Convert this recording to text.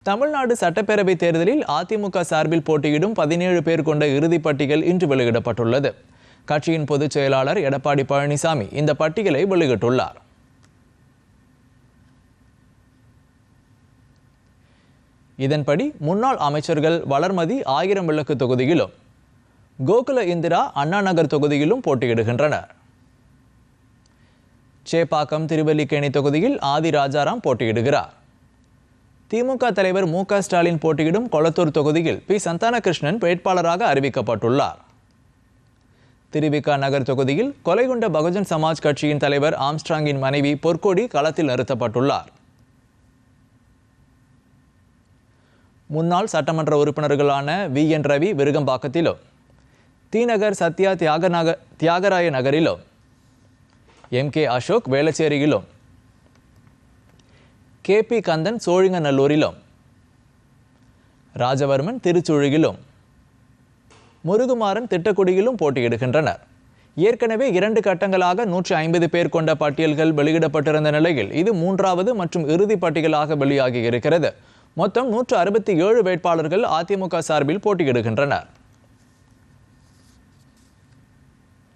தமிழ்நாடு சட்டப்பேரவை தேர்தலில் அதிமுக சார்பில் போட்டியிடும் 17 பேர் கொண்ட இறுதிப் பட்டியல் இன்று வெளியிடப்பட்டுள்ளது. கட்சியின் பொதுச் செயலாளர் எடப்பாடி பழனிசாமி இந்த பட்டியலை வெளியிட்டுள்ளார். இதன்படி முன்னாள் அமைச்சர்கள் வளர்மதி ஆயிரம் விளக்கு தொகுதியிலும், கோகுல இந்திரா அண்ணா நகர் தொகுதியிலும் போட்டியிடுகின்றனர். சேப்பாக்கம் திருவல்லிக்கேணி தொகுதியில் ஆதி ராஜாராம் போட்டியிடுகிறார். திமுக தலைவர் மு.க. ஸ்டாலின் போட்டியிடும் கொளத்தூர் தொகுதியில் பி. சந்தானகிருஷ்ணன் வேட்பாளராக அறிவிக்கப்பட்டுள்ளார். திருவிக நகர் தொகுதியில் கொலைகுண்ட பகுஜன் சமாஜ் கட்சியின் தலைவர் ஆம்ஸ்ட்ராங்கின் மனைவி பொற்கொடி களத்தில் நிறுத்தப்பட்டுள்ளார். முன்னாள் சட்டமன்ற உறுப்பினர்களான வி.என். ரவி விருகம்பாக்கத்திலும், தி.நகர் சத்யா தியாகராய நகரிலும், எம்.கே. அசோக் வேளச்சேரியிலும், கே.பி. கந்தன் சோழிங்கநல்லூரிலும், ராஜவர்மன் திருச்சுழியிலும், முருகுமாறன் திட்டக்குடியிலும் போட்டியிடுகின்றனர். ஏற்கனவே 2 கட்டங்களாக 150 பேர் கொண்ட பட்டியல்கள் வெளியிடப்பட்டிருந்த நிலையில் இது 3வது மற்றும் இறுதி பட்டியலாக வெளியாகி இருக்கிறது. மொத்தம் 167 வேட்பாளர்கள் அதிமுக சார்பில் போட்டியிடுகின்றனர்.